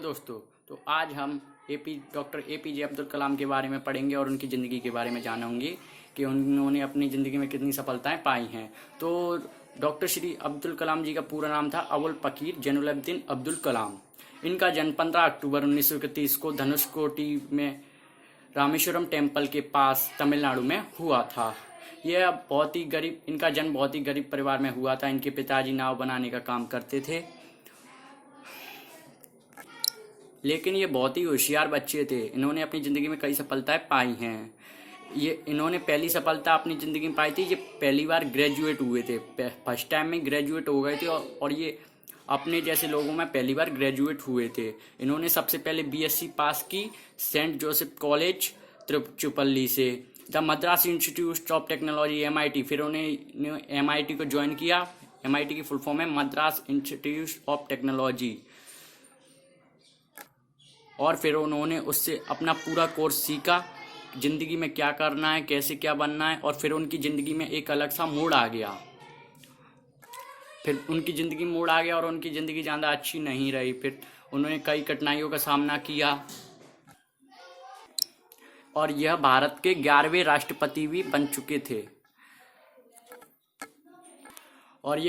दोस्तों, तो आज हम डॉक्टर APJ अब्दुल कलाम के बारे में पढ़ेंगे और उनकी ज़िंदगी के बारे में जानेंगे कि उन्होंने अपनी ज़िंदगी में कितनी सफलताएं पाई हैं। तो डॉक्टर श्री अब्दुल कलाम जी का पूरा नाम था अबुल फकीर जैनुलब्दीन अब्दुल कलाम। इनका जन्म 15 अक्टूबर 1931 को धनुषकोटी में रामेश्वरम टेम्पल के पास तमिलनाडु में हुआ था। इनका जन्म बहुत ही गरीब परिवार में हुआ था। इनके पिताजी नाव बनाने का काम करते थे, लेकिन ये बहुत ही होशियार बच्चे थे। इन्होंने अपनी ज़िंदगी में कई सफलताएं पाई हैं। इन्होंने पहली सफलता अपनी ज़िंदगी में पाई थी, ये पहली बार ग्रेजुएट हुए थे। फर्स्ट टाइम में ग्रेजुएट हो गए थे और ये अपने जैसे लोगों में पहली बार ग्रेजुएट हुए थे। इन्होंने सबसे पहले BSc पास की सेंट जोसेफ कॉलेज तिरुचिरापल्ली से, the Madras institute of technology MIT। फिर उन्होंने MIT को ज्वाइन किया। MIT की फुल फॉर्म है मद्रास इंस्टीट्यूट ऑफ टेक्नोलॉजी। और फिर उन्होंने उससे अपना पूरा कोर्स सीखा, ज़िंदगी में क्या करना है, कैसे क्या बनना है। और फिर उनकी ज़िंदगी में एक अलग सा मोड़ आ गया। और उनकी ज़िंदगी ज़्यादा अच्छी नहीं रही। फिर उन्होंने कई कठिनाइयों का सामना किया और यह भारत के 11वें राष्ट्रपति भी बन चुके थे। और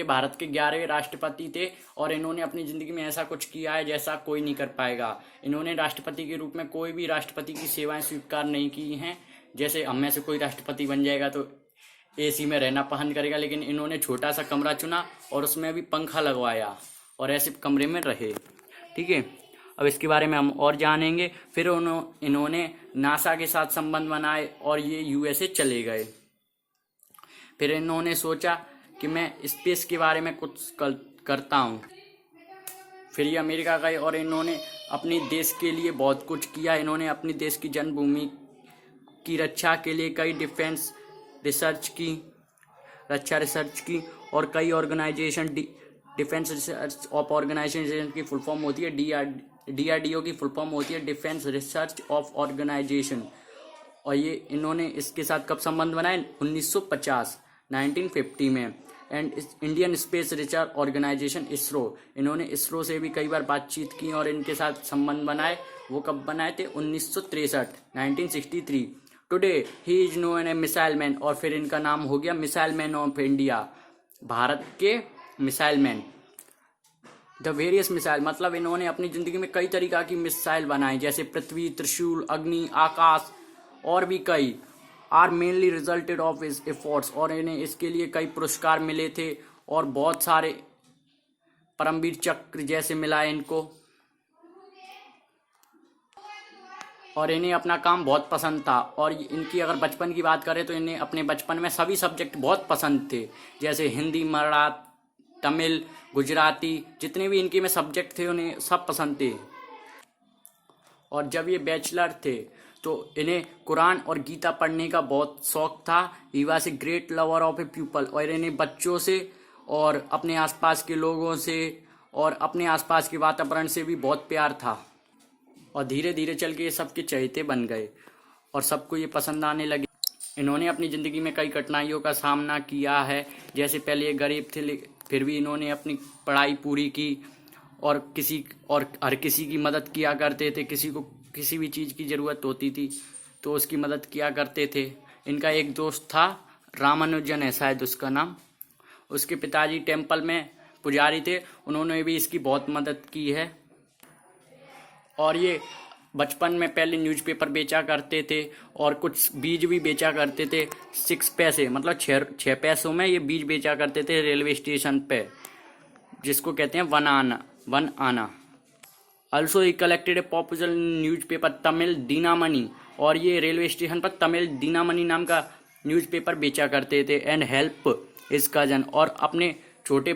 इन्होंने अपनी ज़िंदगी में ऐसा कुछ किया है जैसा कोई नहीं कर पाएगा। इन्होंने राष्ट्रपति के रूप में कोई भी राष्ट्रपति की सेवाएं स्वीकार नहीं की हैं। जैसे हम में से कोई राष्ट्रपति बन जाएगा तो AC में रहना पसंद करेगा, लेकिन इन्होंने छोटा सा कमरा चुना और उसमें भी पंखा लगवाया और ऐसे कमरे में रहे। ठीक है, अब इसके बारे में हम और जानेंगे। फिर इन्होंने NASA के साथ संबंध बनाए और ये USA चले गए। फिर इन्होंने सोचा कि मैं स्पेस के बारे में कुछ करता हूँ। फिर ये अमेरिका गए और इन्होंने अपने देश के लिए बहुत कुछ किया। इन्होंने अपने देश की जन्मभूमि की रक्षा के लिए कई रक्षा रिसर्च की और कई organisation, defence research of organisation की फुल फॉर्म होती है DRDO की फुल फॉर्म होती है डिफेंस रिसर्च ऑफ ऑर्गेनाइजेशन। और ये इन्होंने इसके साथ कब संबंध बनाए? 1950 में। And Indian space research organisation ISRO, इन्होंने ISRO से भी कई बार बातचीत की और इनके साथ संबंध बनाए। वो कब बनाए थे? 1963। Today he is known a missile man, और फिर इनका नाम हो गया missile man of India, Bharat के missile man. The various missile मतलब इन्होंने अपनी जिंदगी में कई तरीका की मिसाइल बनाई, जैसे पृथ्वी, त्रिशूल, अग्नि, आकाश और भी कई। Are mainly resulted of his efforts, और इन्हें इसके लिए कई पुरस्कार मिले थे और बहुत सारे परमवीर चक्र जैसे मिला है इनको। और इन्हें अपना काम बहुत पसंद था। और इनकी अगर बचपन की बात करें तो इन्हें अपने बचपन में सभी सब्जेक्ट बहुत पसंद थे, जैसे हिंदी, मराठी, तमिल, गुजराती, जितने भी इनके में सब्जेक्ट थे उन्हें सब पसंद थे। और जब ये बैचलर थे तो इन्हें कुरान और गीता पढ़ने का बहुत शौक था। He was a great lover of A people, और इन्हें बच्चों से और अपने आसपास के लोगों से और अपने आसपास के वातावरण से भी बहुत प्यार था। और धीरे धीरे चल के ये सबके चहेते बन गए और सबको ये पसंद आने लगे। इन्होंने अपनी ज़िंदगी में कई कठिनाइयों का सामना किया है, जैसे पहले ये गरीब थे फिर भी इन्होंने अपनी पढ़ाई पूरी की और हर किसी की मदद किया करते थे। किसी को किसी भी चीज़ की ज़रूरत होती थी तो उसकी मदद किया करते थे। इनका एक दोस्त था, रामानुजन है शायद उसका नाम। उसके पिताजी टेम्पल में पुजारी थे, उन्होंने भी इसकी बहुत मदद की है। और ये बचपन में पहले न्यूज़पेपर बेचा करते थे और कुछ बीज भी बेचा करते थे। 6 पैसे मतलब 6 पैसों में ये बीज बेचा करते थे रेलवे स्टेशन पे, जिसको कहते हैं one anna. Also he collected a popular newspaper Tamil Dinamani, और ये रेलवे स्टेशन पर तमिल दीनामणि नाम का न्यूज़पेपर बेचा करते थे। एंड हेल्प हिज कजन, और अपने छोटे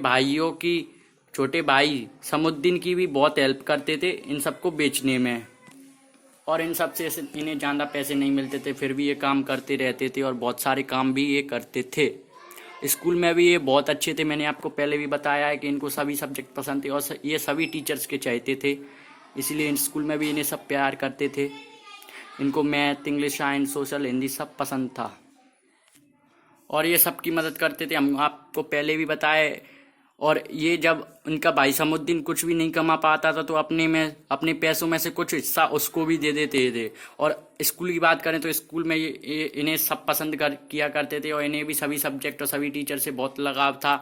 भाई समुद्दीन की भी बहुत हेल्प करते थे इन सबको बेचने में। और इन सब से इन्हें ज़्यादा पैसे नहीं मिलते थे, फिर भी ये काम करते रहते थे और बहुत सारे काम भी ये करते थे। स्कूल में भी ये बहुत अच्छे थे। मैंने आपको पहले भी बताया है कि इनको सभी सब्जेक्ट पसंद थे और ये सभी टीचर्स के चाहते थे, इसलिए स्कूल में भी इन्हें सब प्यार करते थे। इनको math, English, science, social, Hindi सब पसंद था और ये सबकी मदद करते थे। हम आपको पहले भी बताए और ये जब उनका भाई समुद्दीन कुछ भी नहीं कमा पाता था तो अपने पैसों में से कुछ हिस्सा उसको भी दे देते थे। और स्कूल की बात करें तो स्कूल में इन्हें सब पसंद किया करते थे और इन्हें भी सभी सब्जेक्ट और सभी टीचर से बहुत लगाव था।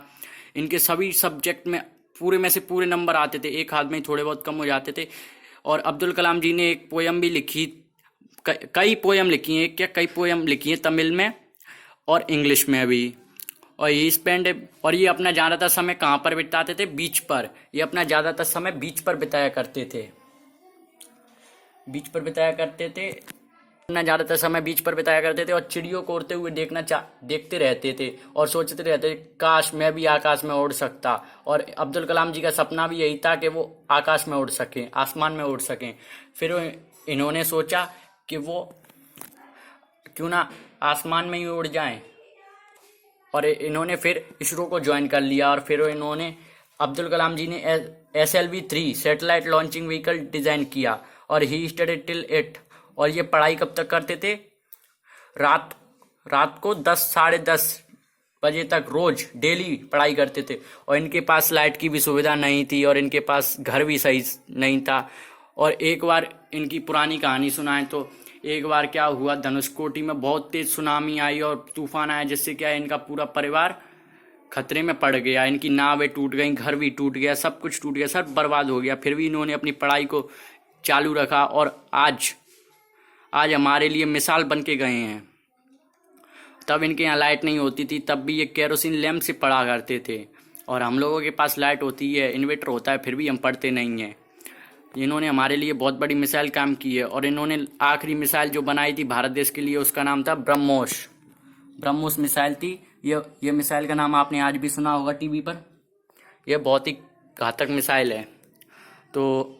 इनके सभी सब्जेक्ट में पूरे में से पूरे नंबर आते थे, एक हाथ में ही थोड़े बहुत कम हो जाते थे। और अब्दुल कलाम जी ने एक पोयम भी लिखी, कई पोयम लिखी हैं, कई पोयम लिखी हैं तमिल में और इंग्लिश में भी। और ये अपना ज़्यादातर समय कहाँ पर बिताते थे? बीच पर। ये अपना ज़्यादातर समय बीच पर बिताया करते थे। अपना ज़्यादातर समय बीच पर बिताया करते थे और चिड़ियों को उड़ते हुए देखते रहते थे और सोचते रहते थे काश मैं भी आकाश में उड़ सकता। और अब्दुल कलाम जी का सपना भी यही था कि वो आकाश में उड़ सकें, आसमान में उड़ सकें। फिर इन्होंने सोचा कि वो क्यों ना आसमान में ही उड़ जाएं, और इन्होंने फिर इसरो को ज्वाइन कर लिया। और फिर इन्होंने अब्दुल कलाम जी ने SLV-3 satellite launching vehicle design किया और ही स्टडीड टिल 8। और ये पढ़ाई कब तक करते थे? रात को 10 साढ़े 10 बजे तक रोज डेली पढ़ाई करते थे। और इनके पास लाइट की भी सुविधा नहीं थी और इनके पास घर भी सही नहीं था। और एक बार इनकी पुरानी कहानी सुनाएं तो एक बार क्या हुआ, धनुषकोटी में बहुत तेज सुनामी आई और तूफान आया, जिससे क्या इनका पूरा परिवार खतरे में पड़ गया। इनकी नावें टूट गई, घर भी टूट गया, सब कुछ टूट गया, सब बर्बाद हो गया। फिर भी इन्होंने अपनी पढ़ाई को चालू रखा और आज हमारे लिए मिसाल बन के गए हैं। तब इनके यहाँ लाइट नहीं होती थी, तब भी ये केरोसिन लैंप से पढ़ा करते थे। और हम लोगों के पास लाइट होती है, इन्वर्टर होता है, फिर भी हम पढ़ते नहीं हैं। इन्होंने हमारे लिए बहुत बड़ी मिसाइल काम की है। और इन्होंने आखिरी मिसाइल जो बनाई थी भारत देश के लिए, उसका नाम था ब्रह्मोस मिसाइल थी। ये मिसाइल का नाम आपने आज भी सुना होगा टीवी पर। यह बहुत ही घातक मिसाइल है। तो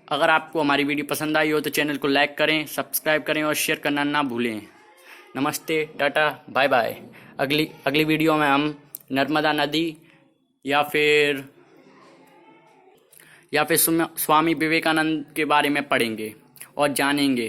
अगर आपको हमारी वीडियो पसंद आई हो तो चैनल को लाइक करें, सब्सक्राइब करें और शेयर करना ना भूलें। नमस्ते, टाटा, बाय बाय। अगली वीडियो में हम नर्मदा नदी या फिर स्वामी विवेकानंद के बारे में पढ़ेंगे और जानेंगे।